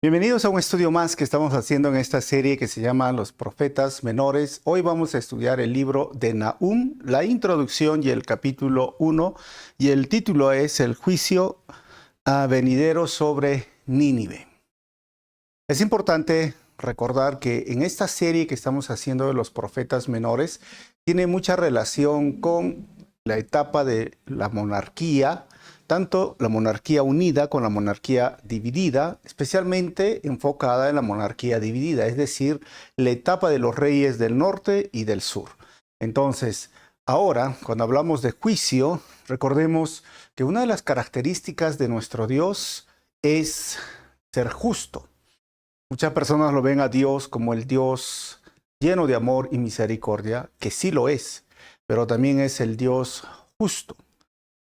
Bienvenidos a un estudio más que estamos haciendo en esta serie que se llama Los Profetas Menores. Hoy vamos a estudiar el libro de Nahum, la introducción y el capítulo 1, y el título es El juicio venidero sobre Nínive. Es importante recordar que en esta serie que estamos haciendo de los profetas menores tiene mucha relación con la etapa de la monarquía, tanto la monarquía unida con la monarquía dividida, especialmente enfocada en la monarquía dividida, es decir, la etapa de los reyes del norte y del sur. Entonces, ahora, cuando hablamos de juicio, recordemos que una de las características de nuestro Dios es ser justo. Muchas personas lo ven a Dios como el Dios lleno de amor y misericordia, que sí lo es, pero también es el Dios justo.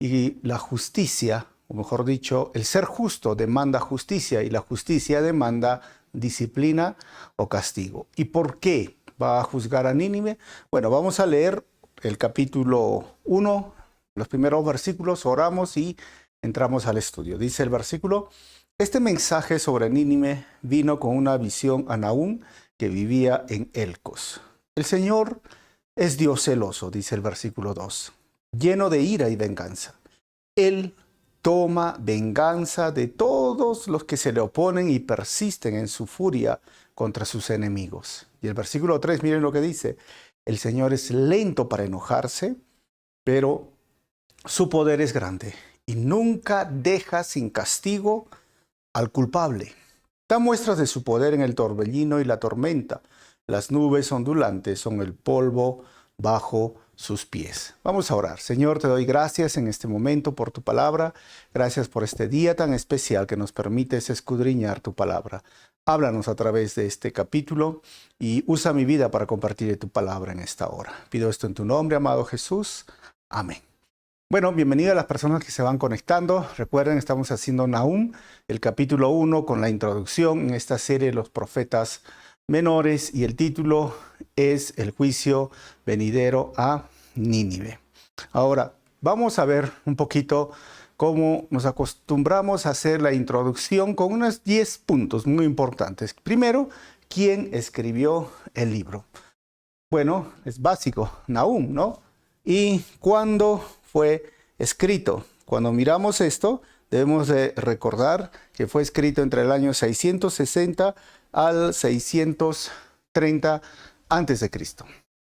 Y la justicia, o mejor dicho, el ser justo demanda justicia y la justicia demanda disciplina o castigo. ¿Y por qué va a juzgar a Nínive? Bueno, vamos a leer el capítulo 1, los primeros versículos, oramos y entramos al estudio. Dice el versículo: este mensaje sobre Nínive vino con una visión a Nahum que vivía en Elcos. El Señor es Dios celoso, dice el versículo 2. Lleno de ira y venganza. Él toma venganza de todos los que se le oponen y persisten en su furia contra sus enemigos. Y el versículo 3, miren lo que dice. El Señor es lento para enojarse, pero su poder es grande y nunca deja sin castigo al culpable. Da muestras de su poder en el torbellino y la tormenta. Las nubes ondulantes son el polvo bajo sus pies. Vamos a orar. Señor, te doy gracias en este momento por tu palabra. Gracias por este día tan especial que nos permites escudriñar tu palabra. Háblanos a través de este capítulo y usa mi vida para compartir tu palabra en esta hora. Pido esto en tu nombre, amado Jesús. Amén. Bueno, bienvenidas a las personas que se van conectando. Recuerden, estamos haciendo Nahum, el capítulo 1 con la introducción en esta serie de los profetas menores, y el título es El juicio venidero a Nínive. Ahora, vamos a ver un poquito cómo nos acostumbramos a hacer la introducción con unos 10 puntos muy importantes. Primero, ¿quién escribió el libro? Bueno, es básico, Nahum, ¿no? ¿Y cuándo fue escrito? Cuando miramos esto, debemos de recordar que fue escrito entre el año 660 al 630 a.C.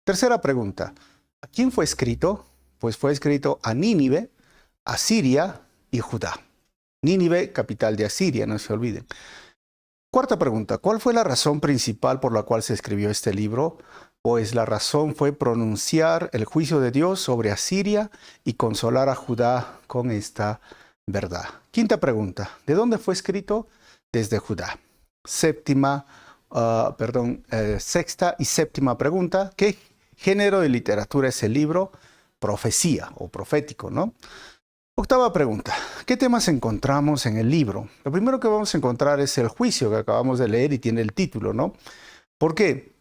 Tercera pregunta, ¿a quién fue escrito? Pues fue escrito a Nínive, Asiria y Judá. Nínive, capital de Asiria, no se olviden. Cuarta pregunta, ¿cuál fue la razón principal por la cual se escribió este libro? Pues la razón fue pronunciar el juicio de Dios sobre Asiria y consolar a Judá con esta verdad. Quinta pregunta, ¿de dónde fue escrito? Desde Judá. Sexta y séptima pregunta, ¿qué género de literatura es el libro? Profecía o profético, ¿no? Octava pregunta, ¿qué temas encontramos en el libro? Lo primero que vamos a encontrar es el juicio que acabamos de leer y tiene el título, ¿no? ¿Por qué?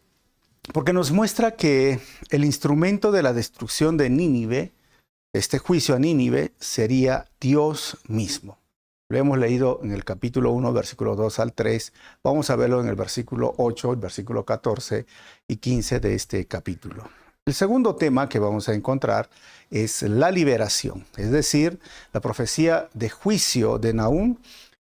Porque nos muestra que el instrumento de la destrucción de Nínive, este juicio a Nínive, sería Dios mismo. Lo hemos leído en el capítulo 1, versículo 2 al 3. Vamos a verlo en el versículo 8, el versículo 14 y 15 de este capítulo. El segundo tema que vamos a encontrar es la liberación, es decir, la profecía de juicio de Nahum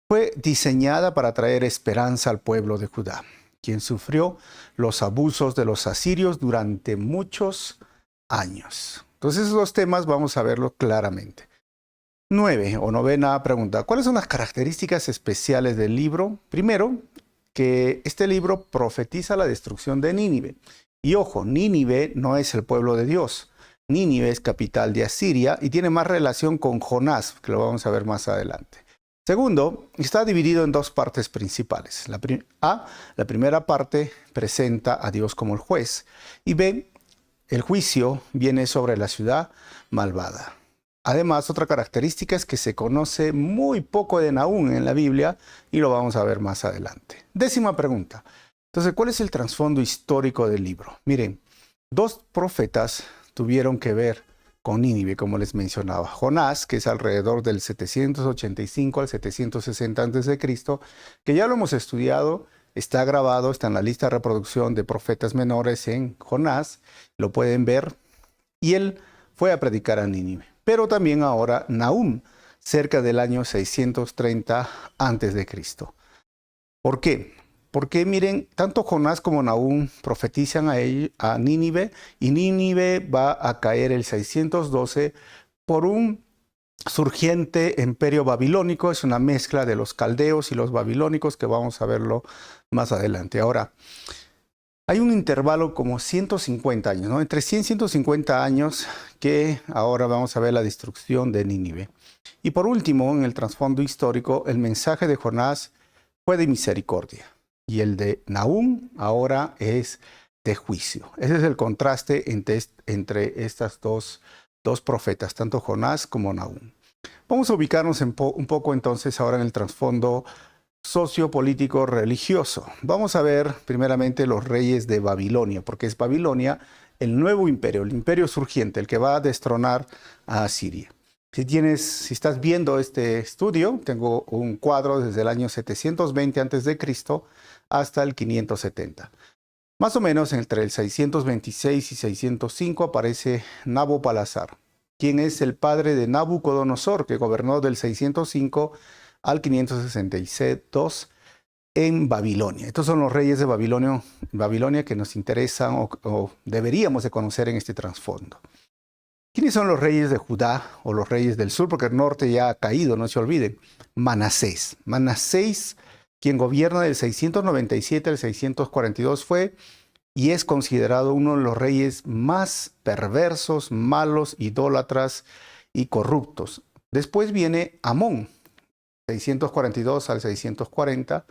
fue diseñada para traer esperanza al pueblo de Judá, quien sufrió los abusos de los asirios durante muchos años. Entonces, esos dos temas vamos a verlos claramente. 9 o novena pregunta, ¿cuáles son las características especiales del libro? Primero, que este libro profetiza la destrucción de Nínive. Y ojo, Nínive no es el pueblo de Dios. Nínive es capital de Asiria y tiene más relación con Jonás, que lo vamos a ver más adelante. Segundo, está dividido en dos partes principales. La primera parte presenta a Dios como el juez. Y B, el juicio viene sobre la ciudad malvada. Además, otra característica es que se conoce muy poco de Nahum en la Biblia y lo vamos a ver más adelante. Décima pregunta. Entonces, ¿cuál es el trasfondo histórico del libro? Miren, dos profetas tuvieron que ver con Nínive, como les mencionaba. Jonás, que es alrededor del 785 al 760 a.C., que ya lo hemos estudiado, está grabado, está en la lista de reproducción de profetas menores en Jonás, lo pueden ver, y él fue a predicar a Nínive. Pero también ahora Nahum, cerca del año 630 a.C. ¿Por qué? Porque miren, tanto Jonás como Nahum profetizan a Nínive, y Nínive va a caer el 612 por un surgiente imperio babilónico. Es una mezcla de los caldeos y los babilónicos, que vamos a verlo más adelante. Ahora, hay un intervalo como 150 años, ¿no? Entre 100 y 150 años, que ahora vamos a ver la destrucción de Nínive. Y por último, en el trasfondo histórico, el mensaje de Jonás fue de misericordia, y el de Nahum ahora es de juicio. Ese es el contraste entre estas dos profetas, tanto Jonás como Nahum. Vamos a ubicarnos un poco entonces ahora en el trasfondo sociopolítico religioso. Vamos a ver primeramente los reyes de Babilonia, porque es Babilonia el nuevo imperio, el imperio surgiente, el que va a destronar a Asiria. Si estás viendo este estudio, tengo un cuadro desde el año 720 a.C. hasta el 570. Más o menos entre el 626 y 605 aparece Nabopolassar, quien es el padre de Nabucodonosor, que gobernó del 605 al 562 en Babilonia. Estos son los reyes de Babilonia que nos interesan o deberíamos de conocer en este trasfondo. ¿Quiénes son los reyes de Judá o los reyes del sur? Porque el norte ya ha caído, no se olviden. Manasés. Manasés, quien gobierna del 697 al 642, fue y es considerado uno de los reyes más perversos, malos, idólatras y corruptos. Después viene Amón, 642 al 640,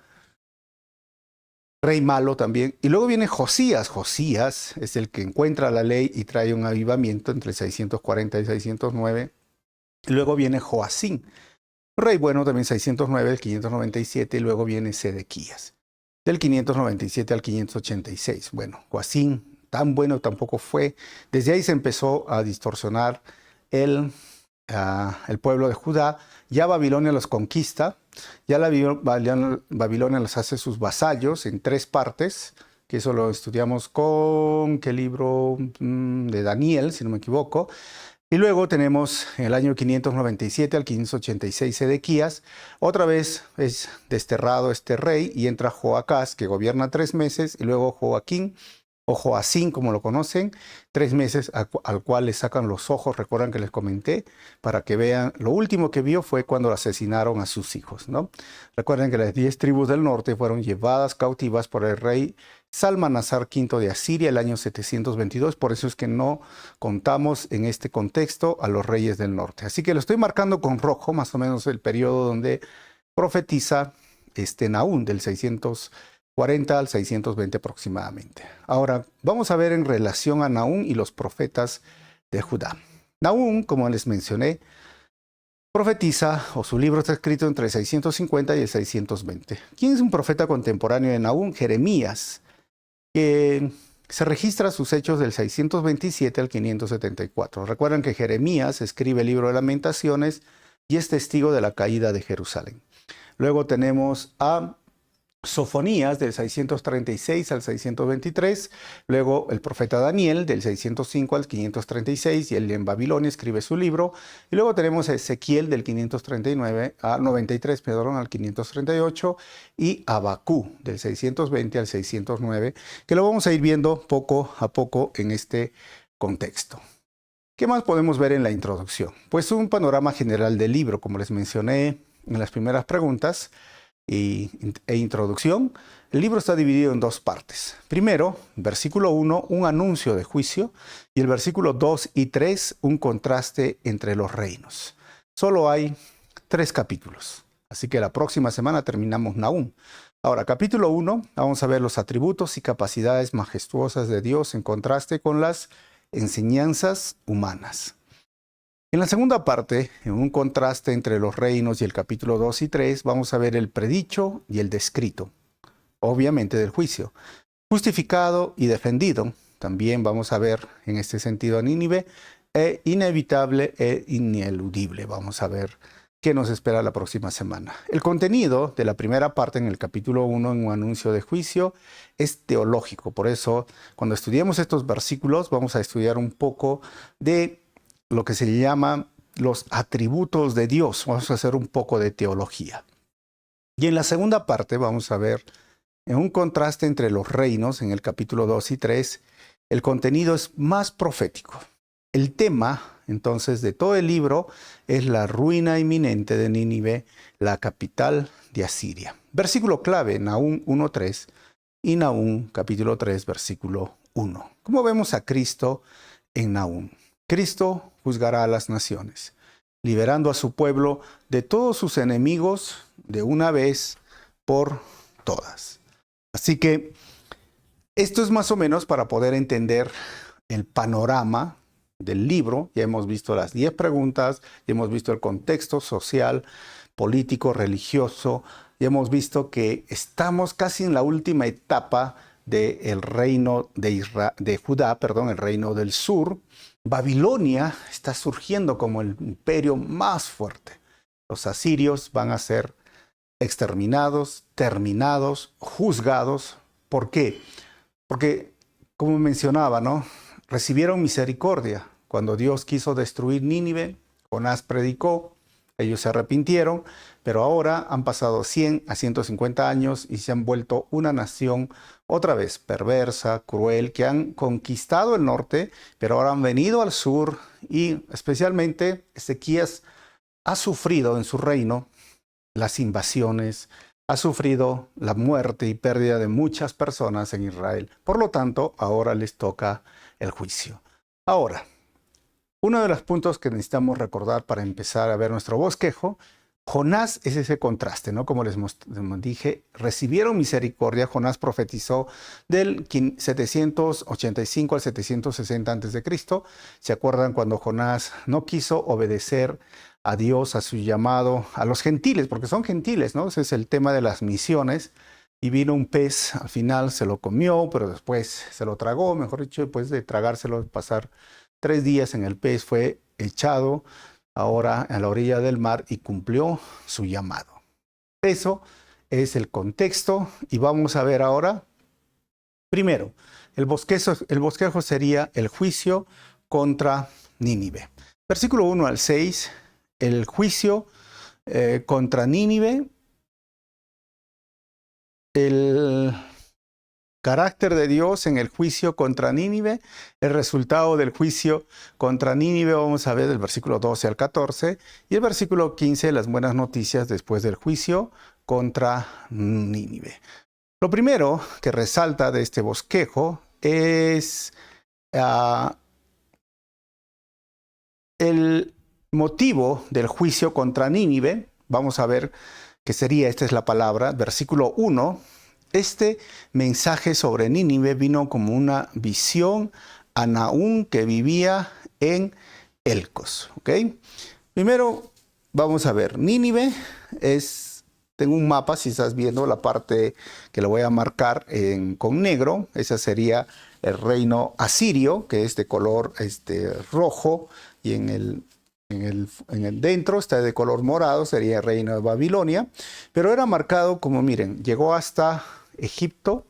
rey malo también. Y luego viene Josías. Josías es el que encuentra la ley y trae un avivamiento entre 640 y 609. Y luego viene Joacín, rey bueno también 609 al 597. Y luego viene Sedequías, del 597 al 586. Bueno, Joacín tan bueno tampoco fue. Desde ahí se empezó a distorsionar el pueblo de Judá. Ya Babilonia los conquista, ya Babilonia los hace sus vasallos en 3 partes, que eso lo estudiamos con, ¿qué libro? De Daniel, si no me equivoco. Y luego tenemos en el año 597 al 586 Sedequías. Otra vez es desterrado este rey y entra Joacás, que gobierna 3 meses, y luego Joaquín, o Joacín, como lo conocen, 3 meses al cual le sacan los ojos. Recuerdan que les comenté, para que vean, lo último que vio fue cuando asesinaron a sus hijos, ¿no? Recuerden que las 10 tribus del norte fueron llevadas cautivas por el rey Salmanasar V de Asiria el año 722, por eso es que no contamos en este contexto a los reyes del norte. Así que lo estoy marcando con rojo, más o menos el periodo donde profetiza Nahum, del 640 al 620 aproximadamente. Ahora, vamos a ver en relación a Nahum y los profetas de Judá. Nahum, como les mencioné, profetiza, o su libro está escrito entre el 650 y el 620. ¿Quién es un profeta contemporáneo de Nahum? Jeremías, que se registra sus hechos del 627 al 574. Recuerdan que Jeremías escribe el libro de Lamentaciones y es testigo de la caída de Jerusalén. Luego tenemos a Sofonías del 636 al 623, luego el profeta Daniel del 605 al 536, y él en Babilonia escribe su libro, y luego tenemos a Ezequiel del 93 al 538, y Abacú del 620 al 609, que lo vamos a ir viendo poco a poco en este contexto. ¿Qué más podemos ver en la introducción? Pues un panorama general del libro, como les mencioné en las primeras preguntas e introducción. El libro está dividido en 2 partes. Primero, versículo 1, un anuncio de juicio, y el versículo 2 y 3, un contraste entre los reinos. Solo hay 3 capítulos, así que la próxima semana terminamos Nahum. Ahora, capítulo 1, vamos a ver los atributos y capacidades majestuosas de Dios en contraste con las enseñanzas humanas. En la segunda parte, en un contraste entre los reinos y el capítulo 2 y 3, vamos a ver el predicho y el descrito, obviamente del juicio, justificado y defendido. También vamos a ver en este sentido a Nínive, inevitable e ineludible. Vamos a ver qué nos espera la próxima semana. El contenido de la primera parte en el capítulo 1, en un anuncio de juicio, es teológico. Por eso, cuando estudiemos estos versículos, vamos a estudiar un poco de lo que se llama los atributos de Dios. Vamos a hacer un poco de teología. Y en la segunda parte vamos a ver, en un contraste entre los reinos, en el capítulo 2 y 3, el contenido es más profético. El tema, entonces, de todo el libro es la ruina inminente de Nínive, la capital de Asiria. Versículo clave, Nahum 1:3 y Nahum capítulo 3, versículo 1. ¿Cómo vemos a Cristo en Nahum? Cristo juzgará a las naciones, liberando a su pueblo de todos sus enemigos de una vez por todas. Así que esto es más o menos para poder entender el panorama del libro. Ya hemos visto las 10 preguntas, ya hemos visto el contexto social, político, religioso, ya hemos visto que estamos casi en la última etapa del reino de Judá, el reino del sur. Babilonia está surgiendo como el imperio más fuerte. Los asirios van a ser exterminados, terminados, juzgados. ¿Por qué? Porque, como mencionaba, ¿no? Recibieron misericordia. Cuando Dios quiso destruir Nínive, Jonás predicó, ellos se arrepintieron, pero ahora han pasado 100 a 150 años y se han vuelto una nación otra vez perversa, cruel, que han conquistado el norte, pero ahora han venido al sur y especialmente Ezequías ha sufrido en su reino las invasiones, ha sufrido la muerte y pérdida de muchas personas en Israel. Por lo tanto, ahora les toca el juicio. Ahora, uno de los puntos que necesitamos recordar para empezar a ver nuestro bosquejo, Jonás es ese contraste, ¿no? Como les dije, recibieron misericordia. Jonás profetizó del 785 al 760 a.C. ¿Se acuerdan cuando Jonás no quiso obedecer a Dios, a su llamado, a los gentiles, porque son gentiles, ¿no? Ese es el tema de las misiones. Y vino un pez, al final se lo comió, pero después se lo tragó, mejor dicho, después de tragárselo, pasar 3 días en el pez, fue echado ahora a la orilla del mar y cumplió su llamado. Eso es el contexto y vamos a ver ahora, primero, el bosquejo sería el juicio contra Nínive. Versículo 1 al 6, el juicio contra Nínive, el carácter de Dios en el juicio contra Nínive, el resultado del juicio contra Nínive, vamos a ver del versículo 12 al 14, y el versículo 15, las buenas noticias después del juicio contra Nínive. Lo primero que resalta de este bosquejo es el motivo del juicio contra Nínive. Vamos a ver qué sería, esta es la palabra, versículo 1. Este mensaje sobre Nínive vino como una visión a Nahum que vivía en Elcos. ¿Okay? Primero vamos a ver, Nínive es, tengo un mapa, si estás viendo la parte que lo voy a marcar con negro, esa sería el reino asirio, que es de color rojo, y en el dentro está de color morado, sería el reino de Babilonia, pero era marcado como, miren, llegó hasta Egipto,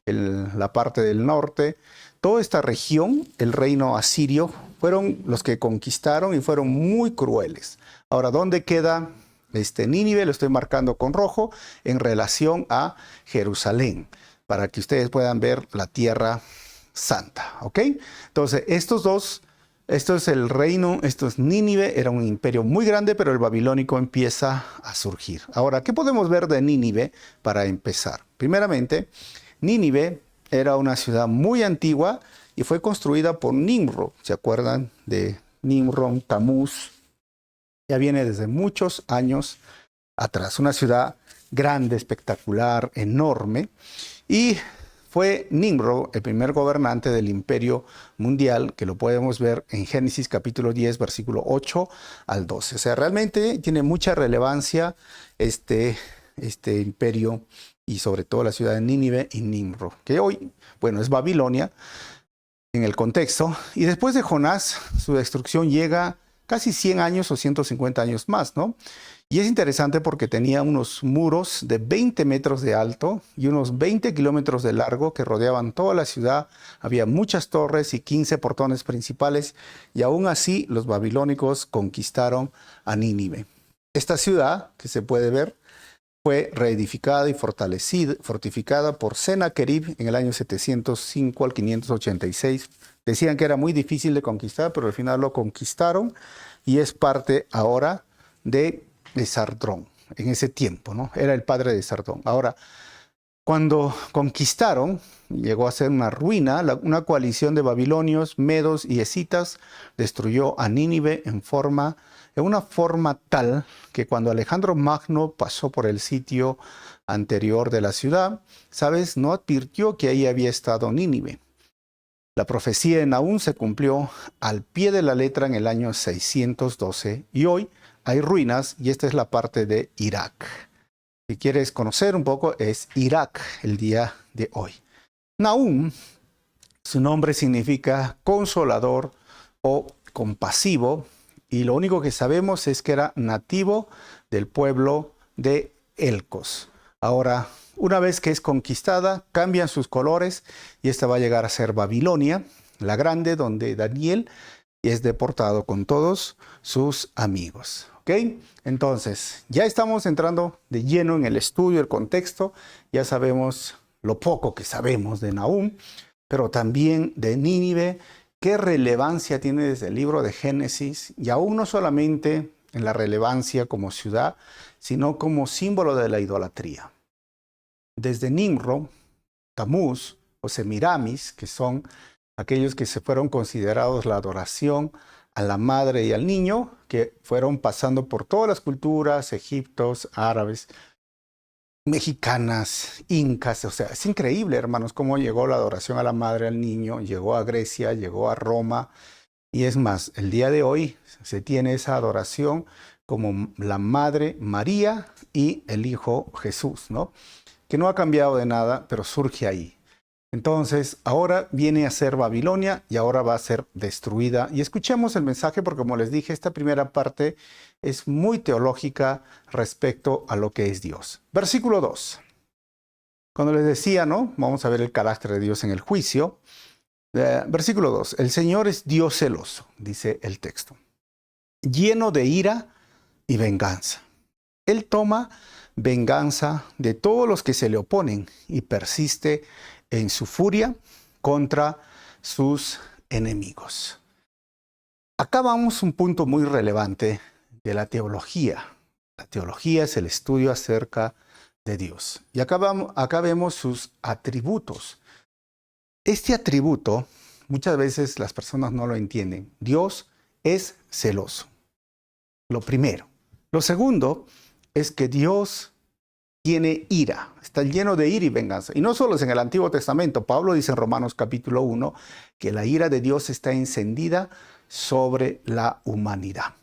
la parte del norte, toda esta región, el reino asirio, fueron los que conquistaron y fueron muy crueles. Ahora, ¿dónde queda Nínive? Lo estoy marcando con rojo en relación a Jerusalén, para que ustedes puedan ver la tierra santa, ¿ok? Entonces, estos dos, esto es el reino, esto es Nínive, era un imperio muy grande, pero el babilónico empieza a surgir. Ahora, ¿qué podemos ver de Nínive para empezar? Primeramente, Nínive era una ciudad muy antigua y fue construida por Nimrod. ¿Se acuerdan de Nimrod, Tamuz? Ya viene desde muchos años atrás. Una ciudad grande, espectacular, enorme. Y fue Nimrod el primer gobernante del imperio mundial, que lo podemos ver en Génesis capítulo 10, versículo 8 al 12. O sea, realmente tiene mucha relevancia este imperio y sobre todo la ciudad de Nínive y Nimrod, que hoy, bueno, es Babilonia, en el contexto. Y después de Jonás, su destrucción llega casi 100 años o 150 años más, ¿no? Y es interesante porque tenía unos muros de 20 metros de alto y unos 20 kilómetros de largo que rodeaban toda la ciudad. Había muchas torres y 15 portones principales, y aún así los babilónicos conquistaron a Nínive. Esta ciudad, que se puede ver, fue reedificada y fortificada por Sennacherib en el año 705 al 586. Decían que era muy difícil de conquistar, pero al final lo conquistaron y es parte ahora de Esardón. En ese tiempo, ¿no? Era el padre de Esardón. Ahora, cuando conquistaron, llegó a ser una ruina, una coalición de babilonios, medos y escitas destruyó a Nínive en una forma tal que cuando Alejandro Magno pasó por el sitio anterior de la ciudad, ¿sabes? No advirtió que ahí había estado Nínive. La profecía de Nahum se cumplió al pie de la letra en el año 612 y hoy hay ruinas, y esta es la parte de Irak. Si quieres conocer un poco, es Irak el día de hoy. Nahum, su nombre significa consolador o compasivo, y lo único que sabemos es que era nativo del pueblo de Elcos. Ahora, una vez que es conquistada, cambian sus colores y esta va a llegar a ser Babilonia, la grande, donde Daniel es deportado con todos sus amigos. ¿Ok? Entonces, ya estamos entrando de lleno en el estudio, el contexto. Ya sabemos lo poco que sabemos de Nahum, pero también de Nínive. ¿Qué relevancia tiene desde el libro de Génesis? Y aún no solamente en la relevancia como ciudad, sino como símbolo de la idolatría. Desde Nimrod, Tamuz o Semiramis, que son aquellos que se fueron considerados la adoración a la madre y al niño, que fueron pasando por todas las culturas, egiptos, árabes, mexicanas, incas. O sea, es increíble, hermanos, cómo llegó la adoración a la madre, al niño, llegó a Grecia, llegó a Roma, y es más, el día de hoy se tiene esa adoración como la madre María y el hijo Jesús, ¿no? Que no ha cambiado de nada, pero surge ahí. Entonces, ahora viene a ser Babilonia y ahora va a ser destruida. Y escuchemos el mensaje porque, como les dije, esta primera parte es muy teológica respecto a lo que es Dios. Versículo 2. Cuando les decía, ¿no? Vamos a ver el carácter de Dios en el juicio. Versículo 2. El Señor es Dios celoso, dice el texto, lleno de ira y venganza. Él toma venganza de todos los que se le oponen y persiste en su furia contra sus enemigos. Acá vamos a un punto muy relevante de la teología. La teología es el estudio acerca de Dios. Y acá vemos sus atributos. Este atributo, muchas veces las personas no lo entienden. Dios es celoso. Lo primero. Lo segundo es que Dios tiene ira, está lleno de ira y venganza. Y no solo es en el Antiguo Testamento. Pablo dice en Romanos capítulo 1 que la ira de Dios está encendida sobre la humanidad.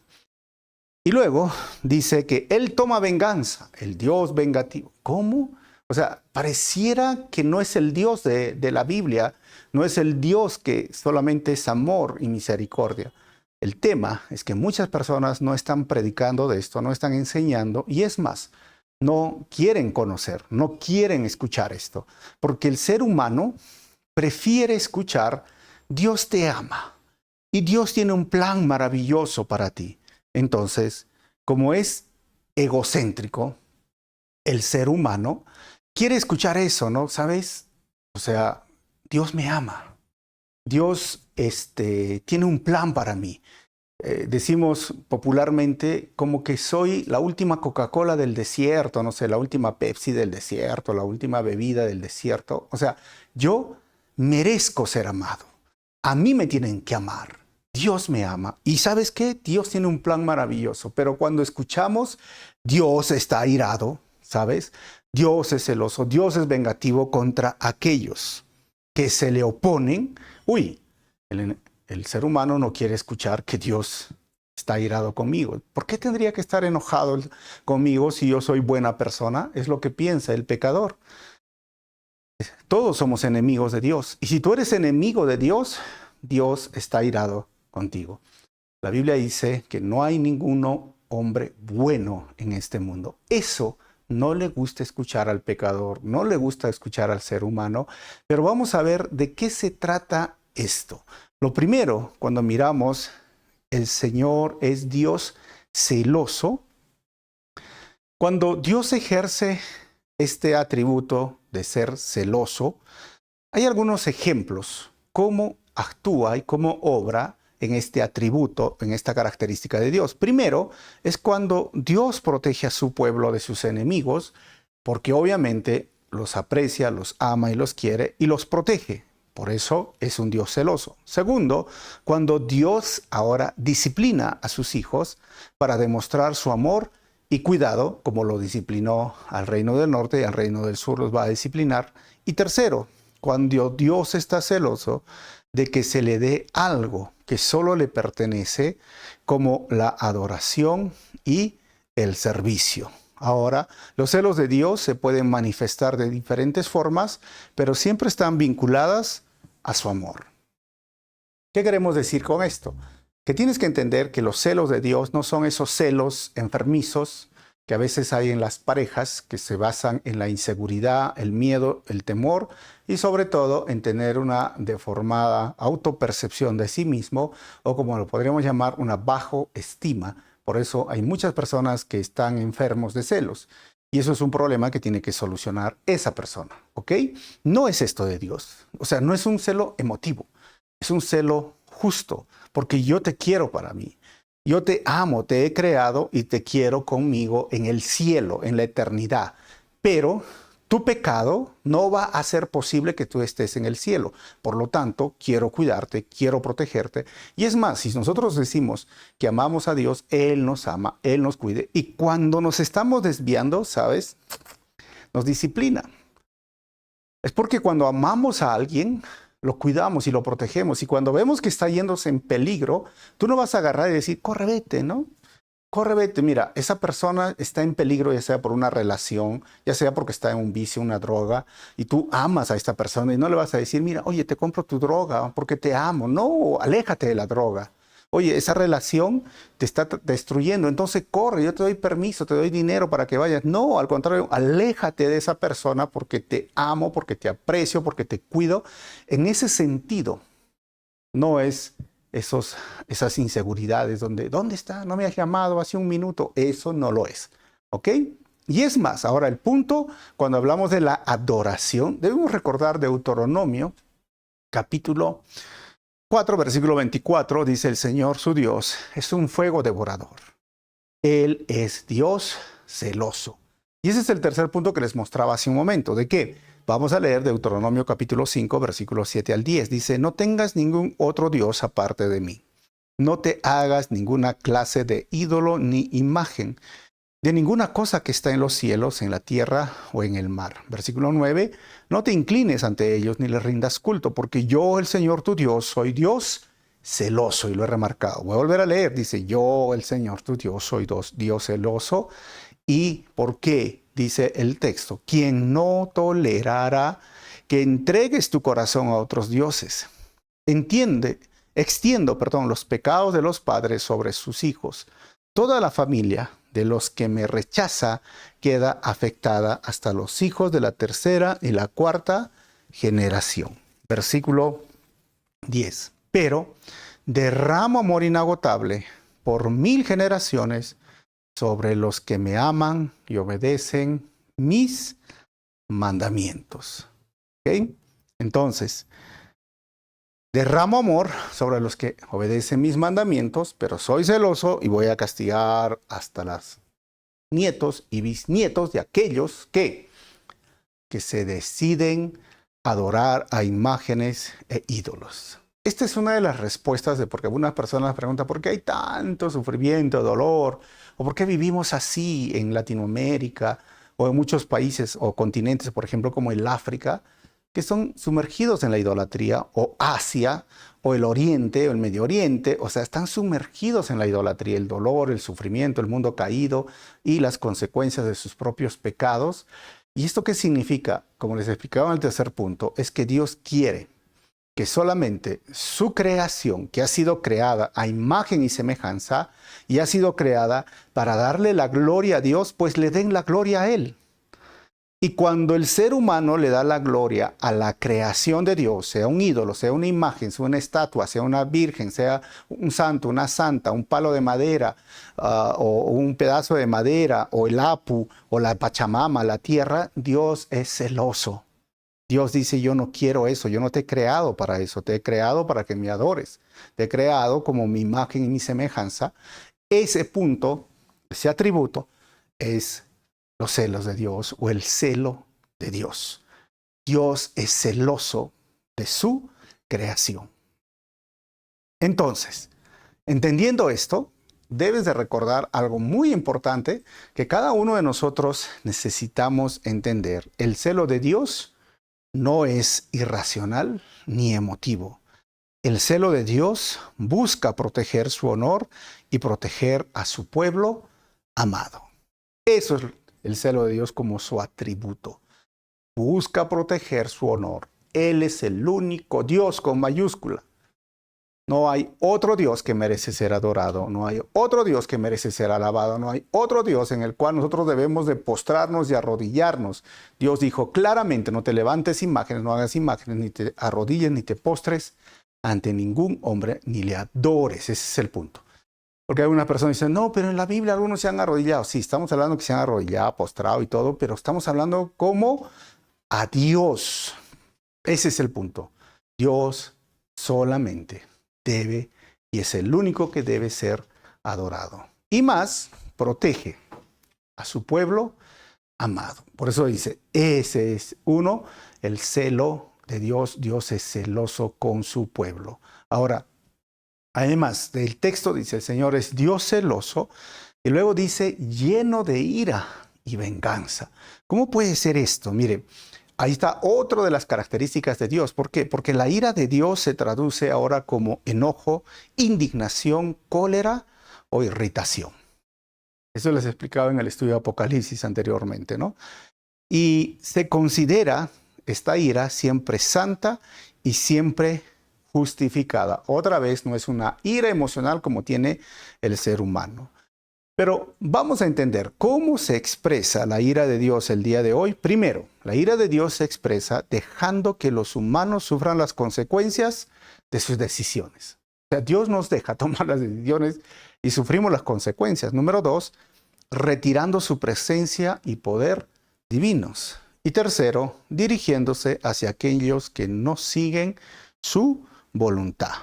Y luego dice que Él toma venganza, el Dios vengativo. ¿Cómo? O sea, pareciera que no es el Dios de la Biblia, no es el Dios que solamente es amor y misericordia. El tema es que muchas personas no están predicando de esto, no están enseñando, y es más, no quieren conocer, no quieren escuchar esto, porque el ser humano prefiere escuchar Dios te ama y Dios tiene un plan maravilloso para ti. Entonces, como es egocéntrico, el ser humano quiere escuchar eso, ¿no? ¿Sabes? O sea, Dios me ama. Dios tiene un plan para mí. Decimos popularmente como que soy la última Coca-Cola del desierto, no sé, la última Pepsi del desierto, la última bebida del desierto. O sea, yo merezco ser amado. A mí me tienen que amar. Dios me ama. ¿Y sabes qué? Dios tiene un plan maravilloso. Pero cuando escuchamos, Dios está airado, ¿sabes? Dios es celoso, Dios es vengativo contra aquellos que se le oponen. Uy, el ser humano no quiere escuchar que Dios está airado conmigo. ¿Por qué tendría que estar enojado conmigo si yo soy buena persona? Es lo que piensa el pecador. Todos somos enemigos de Dios. Y si tú eres enemigo de Dios, Dios está irado contigo. La Biblia dice que no hay ningún hombre bueno en este mundo. Eso no le gusta escuchar al pecador, no le gusta escuchar al ser humano, pero vamos a ver de qué se trata esto. Lo primero, cuando miramos, el Señor es Dios celoso. Cuando Dios ejerce este atributo de ser celoso, hay algunos ejemplos, cómo actúa y cómo obra en este atributo, en esta característica de Dios. Primero, es cuando Dios protege a su pueblo de sus enemigos, porque obviamente los aprecia, los ama y los quiere y los protege. Por eso es un Dios celoso. Segundo, cuando Dios ahora disciplina a sus hijos para demostrar su amor y cuidado, como lo disciplinó al reino del norte y al reino del sur, los va a disciplinar. Y tercero, cuando Dios está celoso de que se le dé algo que solo le pertenece, como la adoración y el servicio. Ahora, los celos de Dios se pueden manifestar de diferentes formas, pero siempre están vinculadas a su amor. ¿Qué queremos decir con esto? Que tienes que entender que los celos de Dios no son esos celos enfermizos que a veces hay en las parejas, que se basan en la inseguridad, el miedo, el temor y sobre todo en tener una deformada autopercepción de sí mismo, o como lo podríamos llamar, una bajo estima. Por eso hay muchas personas que están enfermos de celos. Y eso es un problema que tiene que solucionar esa persona, ¿ok? No es esto de Dios. O sea, no es un celo emotivo. Es un celo justo, porque yo te quiero para mí. Yo te amo, te he creado y te quiero conmigo en el cielo, en la eternidad. Pero tu pecado no va a hacer posible que tú estés en el cielo. Por lo tanto, quiero cuidarte, quiero protegerte. Y es más, si nosotros decimos que amamos a Dios, Él nos ama, Él nos cuide. Y cuando nos estamos desviando, ¿sabes? Nos disciplina. Es porque cuando amamos a alguien, lo cuidamos y lo protegemos. Y cuando vemos que está yéndose en peligro, tú no vas a agarrar y decir, corre, vete, ¿no? Corre, vete. Mira, esa persona está en peligro, ya sea por una relación, ya sea porque está en un vicio, una droga, y tú amas a esta persona y no le vas a decir, mira, oye, te compro tu droga porque te amo. No, aléjate de la droga. Oye, esa relación te está destruyendo, entonces corre, yo te doy permiso, te doy dinero para que vayas. No, al contrario, aléjate de esa persona porque te amo, porque te aprecio, porque te cuido. En ese sentido, no es esas inseguridades donde, ¿dónde está? No me has llamado hace un minuto. Eso no lo es, ¿ok? Y es más, ahora el punto, cuando hablamos de la adoración, debemos recordar Deuteronomio, capítulo 4, versículo 24, dice el Señor su Dios, es un fuego devorador. Él es Dios celoso. Y ese es el tercer punto que les mostraba hace un momento. ¿De qué? Vamos a leer Deuteronomio capítulo 5, versículos 7 al 10. Dice, no tengas ningún otro Dios aparte de mí. No te hagas ninguna clase de ídolo ni imagen de ninguna cosa que está en los cielos, en la tierra o en el mar. Versículo 9, no te inclines ante ellos ni les rindas culto, porque yo, el Señor tu Dios, soy Dios celoso, y lo he remarcado. Voy a volver a leer, dice, yo, el Señor tu Dios, soy Dios celoso. ¿Y por qué? Dice el texto, quien no tolerará que entregues tu corazón a otros dioses. Extiendo, los pecados de los padres sobre sus hijos. Toda la familia de los que me rechaza queda afectada hasta los hijos de la tercera y la cuarta generación. Versículo 10. Pero derramo amor inagotable por 1000 generaciones sobre los que me aman y obedecen mis mandamientos. ¿Ok? Entonces, derramo amor sobre los que obedecen mis mandamientos, pero soy celoso y voy a castigar hasta los nietos y bisnietos de aquellos que se deciden adorar a imágenes e ídolos. Esta es una de las respuestas de porque algunas personas preguntan ¿por qué hay tanto sufrimiento, dolor? ¿O por qué vivimos así en Latinoamérica o en muchos países o continentes, por ejemplo, como el África, que son sumergidos en la idolatría, o Asia, o el Oriente, o el Medio Oriente, o sea, están sumergidos en la idolatría, el dolor, el sufrimiento, el mundo caído y las consecuencias de sus propios pecados? ¿Y esto qué significa? Como les explicaba en el tercer punto, es que Dios quiere que solamente su creación, que ha sido creada a imagen y semejanza, y ha sido creada para darle la gloria a Dios, pues le den la gloria a Él. Y cuando el ser humano le da la gloria a la creación de Dios, sea un ídolo, sea una imagen, sea una estatua, sea una virgen, sea un santo, una santa, un palo de madera, o un pedazo de madera, o el apu, o la pachamama, la tierra, Dios es celoso. Dios dice, yo no quiero eso, yo no te he creado para eso, te he creado para que me adores, te he creado como mi imagen y mi semejanza. Ese punto, ese atributo, es los celos de Dios o el celo de Dios. Dios es celoso de su creación. Entonces, entendiendo esto, debes de recordar algo muy importante que cada uno de nosotros necesitamos entender. El celo de Dios no es irracional ni emotivo. El celo de Dios busca proteger su honor y proteger a su pueblo amado. Eso es el celo de Dios como su atributo. Busca proteger su honor. Él es el único Dios con mayúscula. No hay otro Dios que merece ser adorado, no hay otro Dios que merece ser alabado, no hay otro Dios en el cual nosotros debemos de postrarnos y arrodillarnos. Dios dijo claramente, no te levantes imágenes, no hagas imágenes, ni te arrodilles, ni te postres ante ningún hombre, ni le adores. Ese es el punto. Porque algunas personas dicen, no, pero en la Biblia algunos se han arrodillado. Sí, estamos hablando que se han arrodillado, postrado y todo, pero estamos hablando como a Dios. Ese es el punto. Dios solamente debe y es el único que debe ser adorado. Y más, protege a su pueblo amado. Por eso dice, ese es uno, el celo de Dios. Dios es celoso con su pueblo. Ahora, además del texto dice, el Señor es Dios celoso, y luego dice, lleno de ira y venganza. ¿Cómo puede ser esto? Mire, ahí está otra de las características de Dios. ¿Por qué? Porque la ira de Dios se traduce ahora como enojo, indignación, cólera o irritación. Eso les explicaba en el estudio de Apocalipsis anteriormente, ¿no? Y se considera esta ira siempre santa y siempre justificada. Otra vez, no es una ira emocional como tiene el ser humano. Pero vamos a entender cómo se expresa la ira de Dios el día de hoy. Primero, la ira de Dios se expresa dejando que los humanos sufran las consecuencias de sus decisiones. O sea, Dios nos deja tomar las decisiones y sufrimos las consecuencias. Número dos, retirando su presencia y poder divinos. Y tercero, dirigiéndose hacia aquellos que no siguen su voluntad.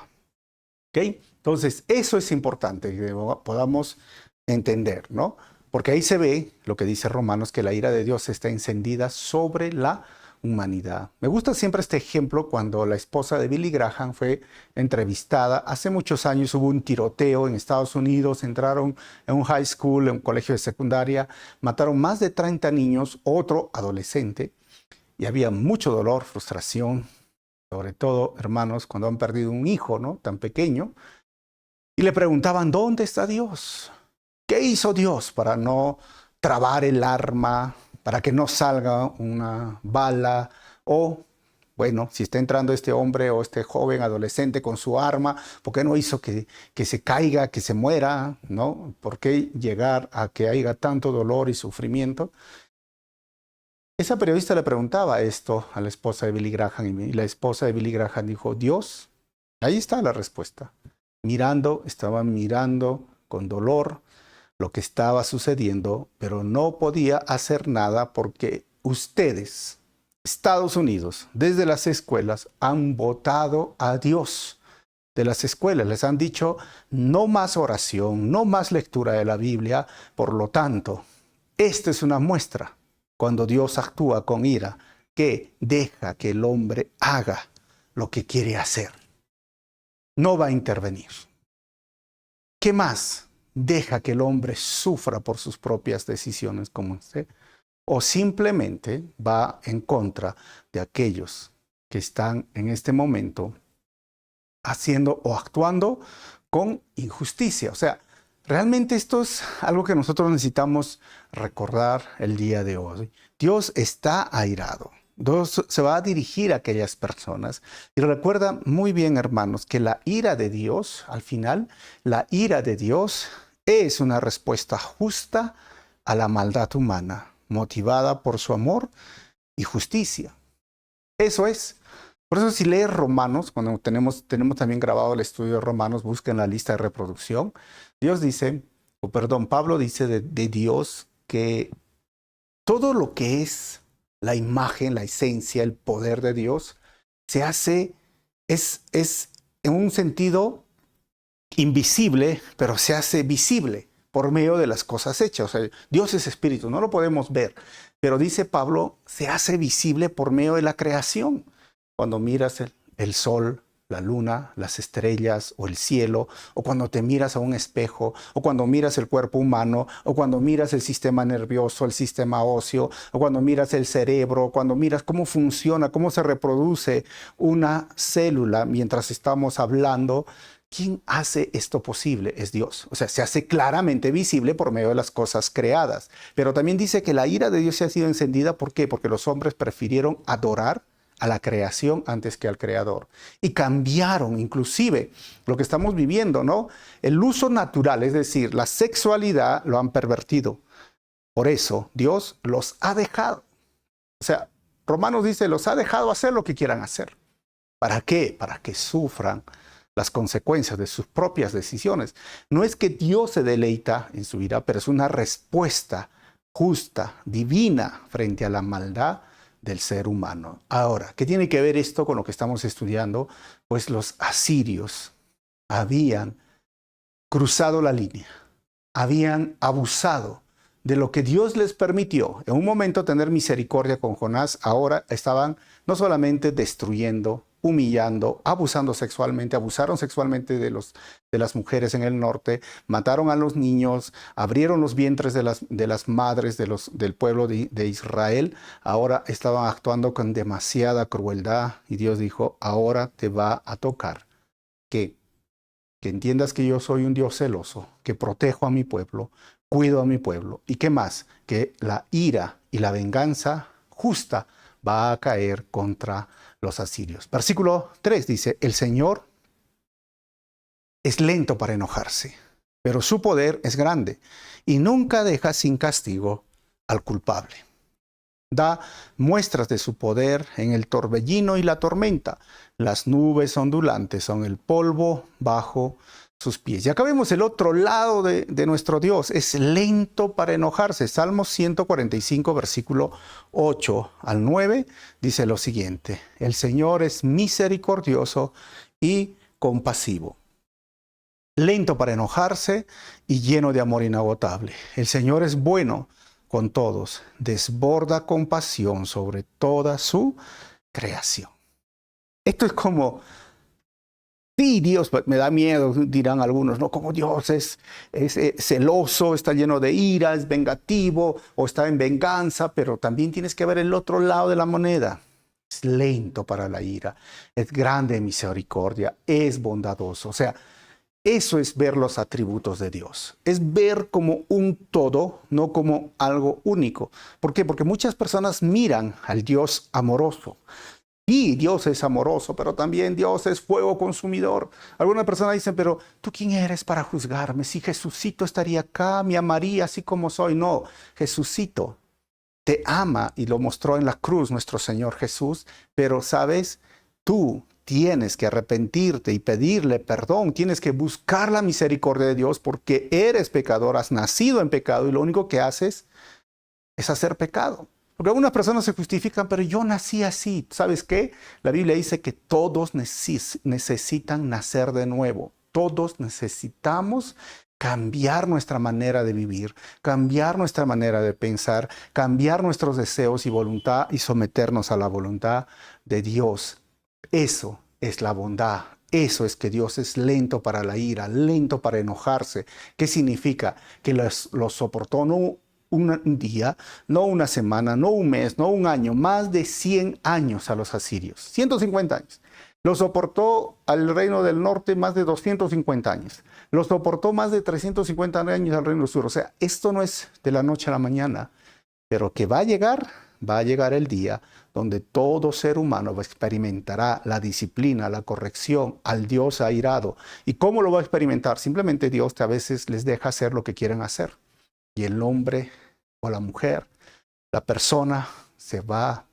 ¿Ok? Entonces, eso es importante que podamos entender, ¿no? Porque ahí se ve lo que dice Romanos, que la ira de Dios está encendida sobre la humanidad. Me gusta siempre este ejemplo cuando la esposa de Billy Graham fue entrevistada. Hace muchos años hubo un tiroteo en Estados Unidos, entraron en un high school, en un colegio de secundaria, mataron más de 30 niños, otro adolescente, y había mucho dolor, frustración, sobre todo, hermanos, cuando han perdido un hijo, ¿no? Tan pequeño, y le preguntaban, ¿dónde está Dios? ¿Qué hizo Dios para no trabar el arma, para que no salga una bala? O, bueno, si está entrando este hombre o este joven adolescente con su arma, ¿por qué no hizo que se caiga, que se muera? ¿No? ¿Por qué llegar a que haya tanto dolor y sufrimiento? Esa periodista le preguntaba esto a la esposa de Billy Graham y la esposa de Billy Graham dijo, Dios, ahí está la respuesta. Estaba mirando con dolor lo que estaba sucediendo, pero no podía hacer nada porque ustedes, Estados Unidos, desde las escuelas, han votado a Dios. De las escuelas les han dicho no más oración, no más lectura de la Biblia. Por lo tanto, esta es una muestra cuando Dios actúa con ira, que deja que el hombre haga lo que quiere hacer. No va a intervenir. ¿Qué más? Deja que el hombre sufra por sus propias decisiones como usted, o simplemente va en contra de aquellos que están en este momento haciendo o actuando con injusticia. O sea, Realmente esto es algo que nosotros necesitamos recordar el día de hoy. Dios está airado. Dios se va a dirigir a aquellas personas. Y recuerda muy bien, hermanos, que la ira de Dios, al final, la ira de Dios es una respuesta justa a la maldad humana, motivada por su amor y justicia. Eso es. Por eso si lees Romanos, cuando tenemos también grabado el estudio de Romanos, busquen la lista de reproducción. Dios dice, Pablo dice de Dios que todo lo que es la imagen, la esencia, el poder de Dios, se hace, es en un sentido invisible, pero se hace visible por medio de las cosas hechas. O sea, Dios es espíritu, no lo podemos ver, pero dice Pablo, se hace visible por medio de la creación. Cuando miras el sol, la luna, las estrellas o el cielo, o cuando te miras a un espejo, o cuando miras el cuerpo humano, o cuando miras el sistema nervioso, el sistema óseo, o cuando miras el cerebro, cuando miras cómo funciona, cómo se reproduce una célula mientras estamos hablando. ¿Quién hace esto posible? Es Dios. O sea, se hace claramente visible por medio de las cosas creadas. Pero también dice que la ira de Dios se ha sido encendida. ¿Por qué? Porque los hombres prefirieron adorar a la creación antes que al creador. Y cambiaron inclusive lo que estamos viviendo, ¿no? El uso natural, es decir, la sexualidad, lo han pervertido. Por eso Dios los ha dejado. O sea, Romanos dice, los ha dejado hacer lo que quieran hacer. ¿Para qué? Para que sufran las consecuencias de sus propias decisiones. No es que Dios se deleita en su ira, pero es una respuesta justa, divina, frente a la maldad del ser humano. Ahora, ¿qué tiene que ver esto con lo que estamos estudiando? Pues los asirios habían cruzado la línea, habían abusado de lo que Dios les permitió. En un momento tener misericordia con Jonás, ahora estaban no solamente destruyendo, humillando, abusando sexualmente, abusaron sexualmente de las mujeres en el norte, mataron a los niños, abrieron los vientres de las madres del pueblo de Israel, ahora estaban actuando con demasiada crueldad y Dios dijo, ahora te va a tocar que entiendas que yo soy un Dios celoso, que protejo a mi pueblo, cuido a mi pueblo. ¿Y qué más? Que la ira y la venganza justa va a caer contra los asirios. Versículo 3 dice, el Señor es lento para enojarse, pero su poder es grande y nunca deja sin castigo al culpable. Da muestras de su poder en el torbellino y la tormenta. Las nubes ondulantes son el polvo bajo sus pies. Y acá vemos el otro lado de nuestro Dios. Es lento para enojarse. Salmos 145, versículo 8 al 9, dice lo siguiente. El Señor es misericordioso y compasivo. Lento para enojarse y lleno de amor inagotable. El Señor es bueno con todos, desborda compasión sobre toda su creación. Esto es como, sí, Dios me da miedo, dirán algunos, ¿no? Como Dios es celoso, está lleno de ira, es vengativo o está en venganza, pero también tienes que ver el otro lado de la moneda. Es lento para la ira, es grande en misericordia, es bondadoso. O sea, eso es ver los atributos de Dios. Es ver como un todo, no como algo único. ¿Por qué? Porque muchas personas miran al Dios amoroso. Y Dios es amoroso, pero también Dios es fuego consumidor. Algunas personas dicen, pero ¿tú quién eres para juzgarme? Si Jesucito estaría acá, me amaría así como soy. No, Jesucito te ama y lo mostró en la cruz nuestro Señor Jesús. Pero, ¿sabes? Tú tienes que arrepentirte y pedirle perdón. Tienes que buscar la misericordia de Dios porque eres pecador, has nacido en pecado y lo único que haces es hacer pecado. Porque algunas personas se justifican, pero yo nací así. ¿Sabes qué? La Biblia dice que todos necesitan nacer de nuevo. Todos necesitamos cambiar nuestra manera de vivir, cambiar nuestra manera de pensar, cambiar nuestros deseos y voluntad y someternos a la voluntad de Dios. Eso es la bondad. Eso es que Dios es lento para la ira, lento para enojarse. ¿Qué significa? Que los soportó no un día, no una semana, no un mes, no un año, más de 100 años a los asirios. 150 años. Lo soportó al reino del norte más de 250 años. Lo soportó más de 350 años al reino del sur. O sea, esto no es de la noche a la mañana, pero que va a llegar el día donde todo ser humano experimentará la disciplina, la corrección al Dios airado. ¿Y cómo lo va a experimentar? Simplemente Dios a veces les deja hacer lo que quieren hacer. Y el hombre o la mujer, la persona, se va a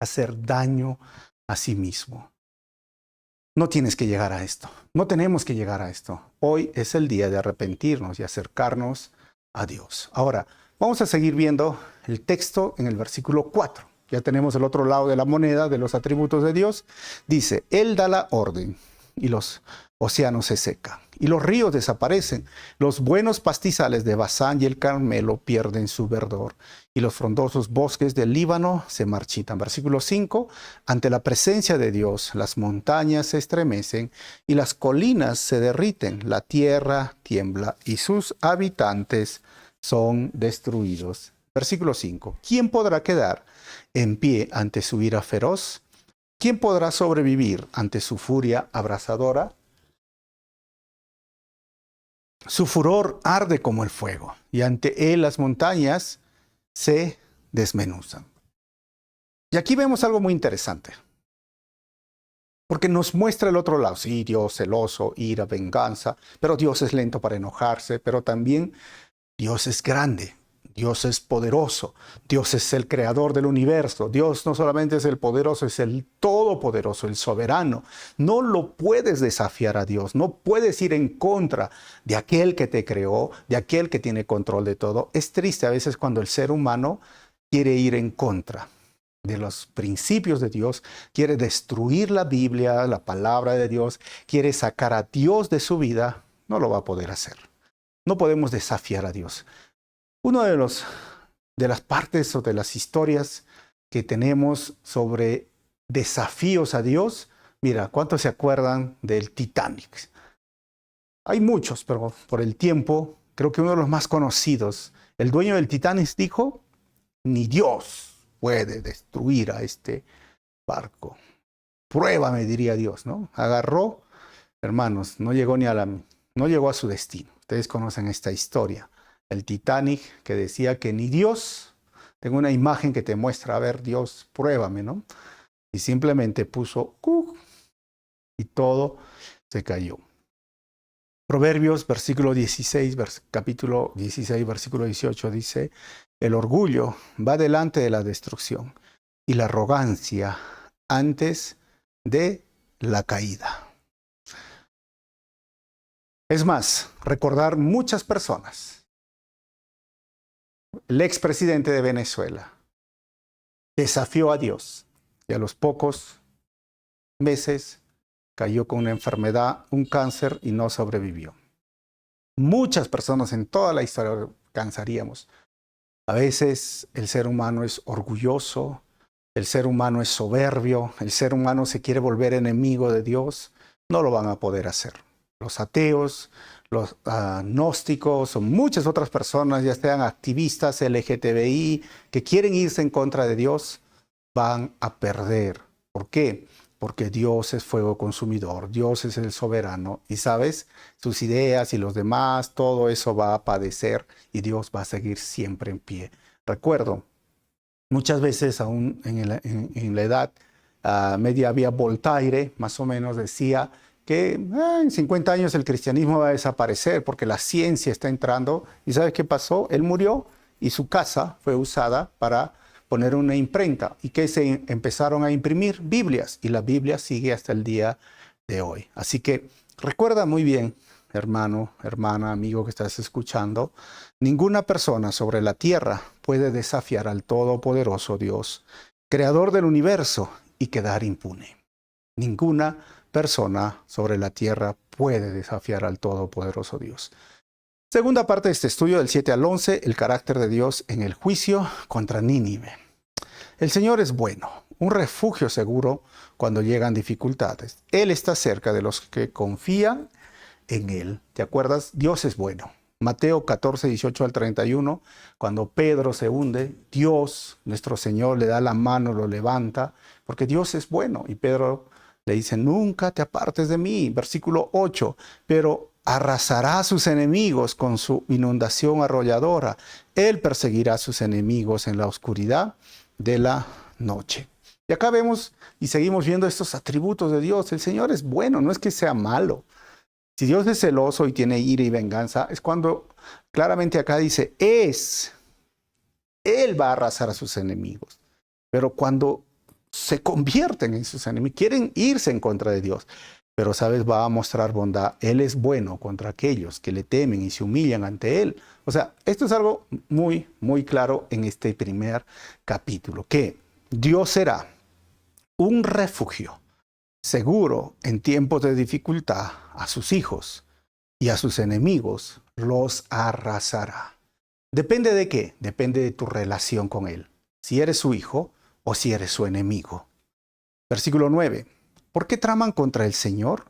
hacer daño a sí mismo. No tienes que llegar a esto. No tenemos que llegar a esto. Hoy es el día de arrepentirnos y acercarnos a Dios. Ahora, vamos a seguir viendo el texto en el versículo 4. Ya tenemos el otro lado de la moneda de los atributos de Dios. Dice, Él da la orden y los océanos se secan y los ríos desaparecen. Los buenos pastizales de Basán y el Carmelo pierden su verdor y los frondosos bosques del Líbano se marchitan. Versículo 5, ante la presencia de Dios, las montañas se estremecen y las colinas se derriten. La tierra tiembla y sus habitantes son destruidos. Versículo 5, ¿quién podrá quedar en pie ante su ira feroz? ¿Quién podrá sobrevivir ante su furia abrasadora? Su furor arde como el fuego, y ante él las montañas se desmenuzan. Y aquí vemos algo muy interesante, porque nos muestra el otro lado. Sí, Dios celoso, ira, venganza, pero Dios es lento para enojarse, pero también Dios es grande. Dios es poderoso, Dios es el creador del universo, Dios no solamente es el poderoso, es el todopoderoso, el soberano. No lo puedes desafiar a Dios, no puedes ir en contra de aquel que te creó, de aquel que tiene control de todo. Es triste a veces cuando el ser humano quiere ir en contra de los principios de Dios, quiere destruir la Biblia, la palabra de Dios, quiere sacar a Dios de su vida, no lo va a poder hacer. No podemos desafiar a Dios. Una de las partes o de las historias que tenemos sobre desafíos a Dios, mira, ¿cuántos se acuerdan del Titanic? Hay muchos, pero por el tiempo, creo que uno de los más conocidos, el dueño del Titanic dijo, ni Dios puede destruir a este barco. Pruébame, diría Dios, ¿no? Agarró, hermanos, no llegó no llegó a su destino. Ustedes conocen esta historia. El Titanic, que decía que ni Dios, tengo una imagen que te muestra, a ver, Dios, pruébame, ¿no? Y simplemente puso, y todo se cayó. Proverbios, versículo 16, capítulo 16, versículo 18, dice, el orgullo va delante de la destrucción y la arrogancia antes de la caída. Es más, recordar muchas personas. El expresidente de Venezuela desafió a Dios y a los pocos meses cayó con una enfermedad, un cáncer, y no sobrevivió. Muchas personas en toda la historia cansaríamos. A veces el ser humano es orgulloso, el ser humano es soberbio, el ser humano se quiere volver enemigo de Dios. No lo van a poder hacer. Los ateos, los gnósticos o muchas otras personas, ya sean activistas LGTBI, que quieren irse en contra de Dios, van a perder. ¿Por qué? Porque Dios es fuego consumidor, Dios es el soberano. Y sabes, sus ideas y los demás, todo eso va a padecer y Dios va a seguir siempre en pie. Recuerdo, muchas veces aún en la edad media había Voltaire, más o menos decía, que en 50 años el cristianismo va a desaparecer porque la ciencia está entrando. ¿Y sabes qué pasó? Él murió y su casa fue usada para poner una imprenta. ¿Y que se empezaron a imprimir? Biblias. Y la Biblia sigue hasta el día de hoy. Así que recuerda muy bien, hermano, hermana, amigo que estás escuchando, ninguna persona sobre la tierra puede desafiar al todopoderoso Dios, creador del universo, y quedar impune. Ninguna persona sobre la tierra puede desafiar al todopoderoso Dios. Segunda parte de este estudio, del 7 al 11, el carácter de Dios en el juicio contra Nínive. El Señor es bueno, un refugio seguro cuando llegan dificultades. Él está cerca de los que confían en Él. ¿Te acuerdas? Dios es bueno. Mateo 14, 18 al 31, cuando Pedro se hunde, Dios, nuestro Señor, le da la mano, lo levanta, porque Dios es bueno. Y Pedro Le dice, nunca te apartes de mí. Versículo 8, pero arrasará a sus enemigos con su inundación arrolladora. Él perseguirá a sus enemigos en la oscuridad de la noche. Y acá vemos y seguimos viendo estos atributos de Dios. El Señor es bueno, no es que sea malo. Si Dios es celoso y tiene ira y venganza, es cuando claramente acá dice, Él va a arrasar a sus enemigos. Pero cuando se convierten en sus enemigos, quieren irse en contra de Dios, pero sabes, va a mostrar bondad. Él es bueno contra aquellos que le temen y se humillan ante Él. O sea, esto es algo muy, muy claro en este primer capítulo, que Dios será un refugio seguro en tiempos de dificultad a sus hijos, y a sus enemigos los arrasará. ¿Depende de qué? Depende de tu relación con Él. Si eres su hijo o si eres su enemigo. Versículo 9. ¿Por qué traman contra el Señor?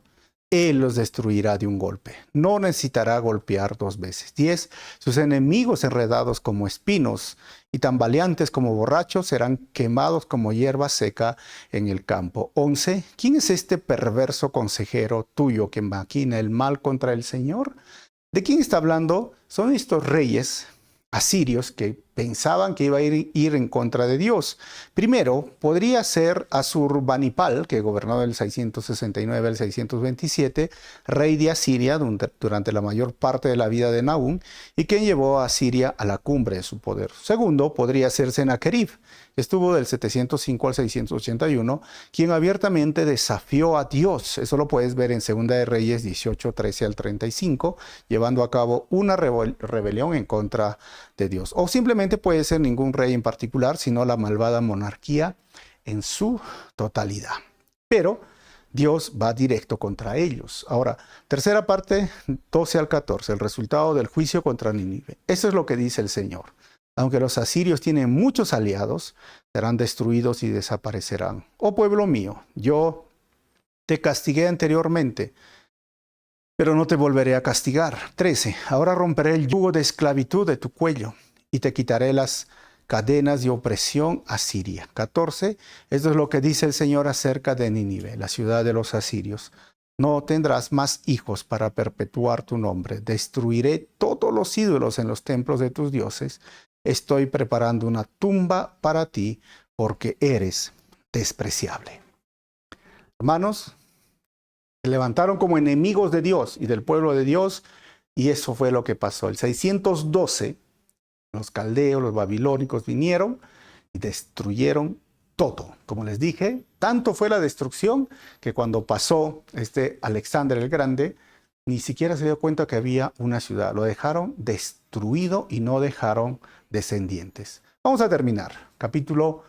Él los destruirá de un golpe. No necesitará golpear 2 veces. 10. Sus enemigos enredados como espinos y tambaleantes como borrachos serán quemados como hierba seca en el campo. 11. ¿Quién es este perverso consejero tuyo que maquina el mal contra el Señor? ¿De quién está hablando? Son estos reyes asirios que pensaban que iba a ir en contra de Dios. Primero, podría ser Asurbanipal, que gobernó del 669 al 627, rey de Asiria durante la mayor parte de la vida de Nahum, y quien llevó a Asiria a la cumbre de su poder. Segundo, podría ser Sennacherib, que estuvo del 705 al 681, quien abiertamente desafió a Dios. Eso lo puedes ver en 2 de Reyes 18, 13 al 35, llevando a cabo una rebelión en contra de Dios. O simplemente puede ser ningún rey en particular, sino la malvada monarquía en su totalidad. Pero Dios va directo contra ellos. Ahora, tercera parte, 12 al 14, el resultado del juicio contra Nínive. Eso es lo que dice el Señor. Aunque los asirios tienen muchos aliados, serán destruidos y desaparecerán. Oh pueblo mío, yo te castigué anteriormente, pero no te volveré a castigar. 13. Ahora romperé el yugo de esclavitud de tu cuello y te quitaré las cadenas de opresión asiria. 14. Esto es lo que dice el Señor acerca de Nínive, la ciudad de los asirios. No tendrás más hijos para perpetuar tu nombre. Destruiré todos los ídolos en los templos de tus dioses. Estoy preparando una tumba para ti porque eres despreciable. Hermanos, se levantaron como enemigos de Dios y del pueblo de Dios, y eso fue lo que pasó. El 612, los caldeos, los babilónicos vinieron y destruyeron todo. Como les dije, tanto fue la destrucción que cuando pasó Alexander el Grande, ni siquiera se dio cuenta que había una ciudad. Lo dejaron destruido y no dejaron descendientes. Vamos a terminar. Capítulo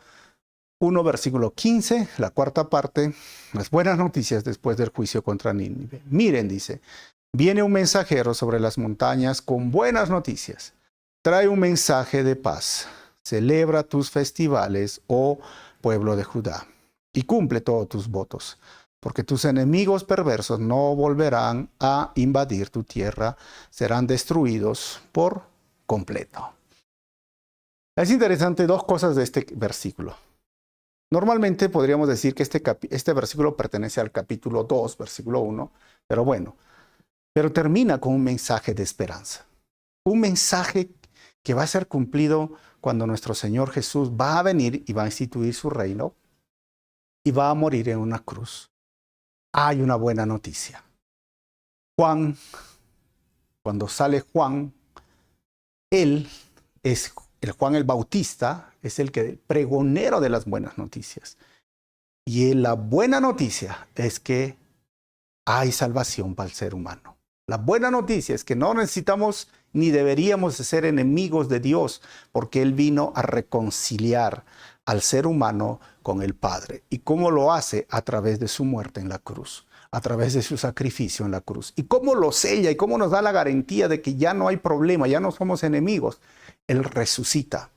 1, versículo 15, la cuarta parte, las buenas noticias después del juicio contra Nínive. Miren, dice, viene un mensajero sobre las montañas con buenas noticias. Trae un mensaje de paz. Celebra tus festivales, oh pueblo de Judá, y cumple todos tus votos, porque tus enemigos perversos no volverán a invadir tu tierra, serán destruidos por completo. Es interesante 2 cosas de este versículo. Normalmente podríamos decir que este versículo pertenece al capítulo 2, versículo 1, pero termina con un mensaje de esperanza. Un mensaje que va a ser cumplido cuando nuestro Señor Jesús va a venir y va a instituir su reino y va a morir en una cruz. Hay una buena noticia. Cuando sale Juan, él es Juan el Bautista, es el pregonero de las buenas noticias. Y la buena noticia es que hay salvación para el ser humano. La buena noticia es que no necesitamos ni deberíamos de ser enemigos de Dios, porque Él vino a reconciliar al ser humano con el Padre. ¿Y cómo lo hace? A través de su muerte en la cruz, a través de su sacrificio en la cruz. ¿Y cómo lo sella? ¿Y cómo nos da la garantía de que ya no hay problema, ya no somos enemigos? Él resucita.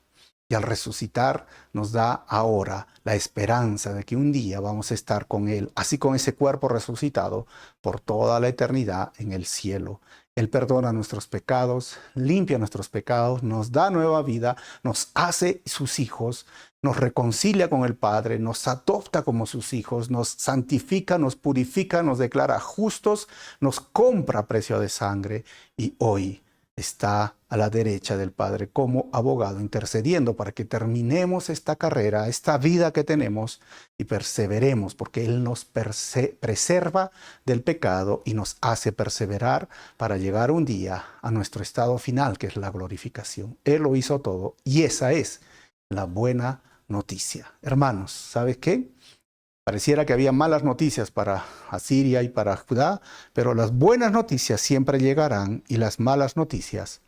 Y al resucitar nos da ahora la esperanza de que un día vamos a estar con Él, así con ese cuerpo resucitado, por toda la eternidad en el cielo. Él perdona nuestros pecados, limpia nuestros pecados, nos da nueva vida, nos hace sus hijos, nos reconcilia con el Padre, nos adopta como sus hijos, nos santifica, nos purifica, nos declara justos, nos compra a precio de sangre y hoy está a la derecha del Padre como abogado, intercediendo para que terminemos esta carrera, esta vida que tenemos y perseveremos, porque Él nos preserva del pecado y nos hace perseverar para llegar un día a nuestro estado final, que es la glorificación. Él lo hizo todo y esa es la buena noticia. Hermanos, ¿sabes qué? Pareciera que había malas noticias para Asiria y para Judá, pero las buenas noticias siempre llegarán y las malas noticias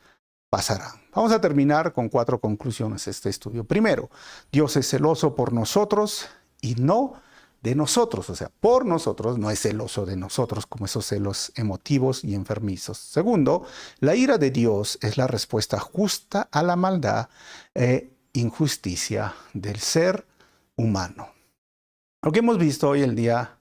pasarán. Vamos a terminar con 4 conclusiones de este estudio. Primero, Dios es celoso por nosotros y no de nosotros, o sea, por nosotros, no es celoso de nosotros como esos celos emotivos y enfermizos. Segundo, la ira de Dios es la respuesta justa a la maldad e injusticia del ser humano. Lo que hemos visto hoy el día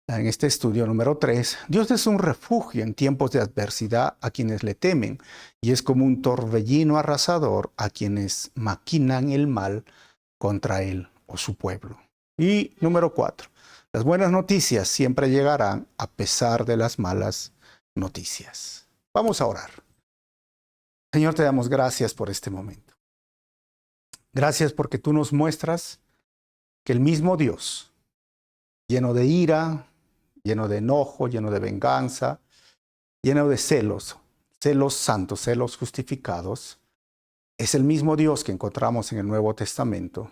en este estudio número 3, Dios es un refugio en tiempos de adversidad a quienes le temen y es como un torbellino arrasador a quienes maquinan el mal contra él o su pueblo. Y número 4, las buenas noticias siempre llegarán a pesar de las malas noticias. Vamos a orar. Señor, te damos gracias por este momento. Gracias porque tú nos muestras que el mismo Dios, lleno de ira, lleno de enojo, lleno de venganza, lleno de celos, celos santos, celos justificados, es el mismo Dios que encontramos en el Nuevo Testamento,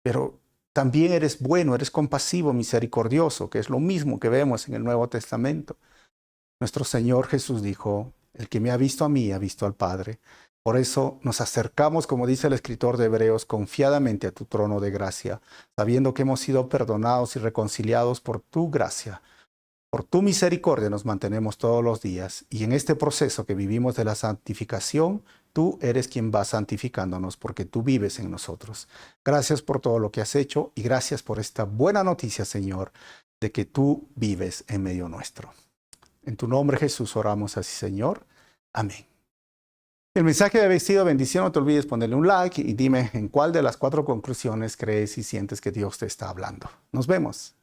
pero también eres bueno, eres compasivo, misericordioso, que es lo mismo que vemos en el Nuevo Testamento. Nuestro Señor Jesús dijo, el que me ha visto a mí, ha visto al Padre. Por eso nos acercamos, como dice el escritor de Hebreos, confiadamente a tu trono de gracia, sabiendo que hemos sido perdonados y reconciliados por tu gracia. Por tu misericordia nos mantenemos todos los días, y en este proceso que vivimos de la santificación, tú eres quien va santificándonos, porque tú vives en nosotros. Gracias por todo lo que has hecho, y gracias por esta buena noticia, Señor, de que tú vives en medio nuestro. En tu nombre, Jesús, oramos así, Señor. Amén. El mensaje de sido bendición. No te olvides ponerle un like y dime en cuál de las 4 conclusiones crees y sientes que Dios te está hablando. Nos vemos.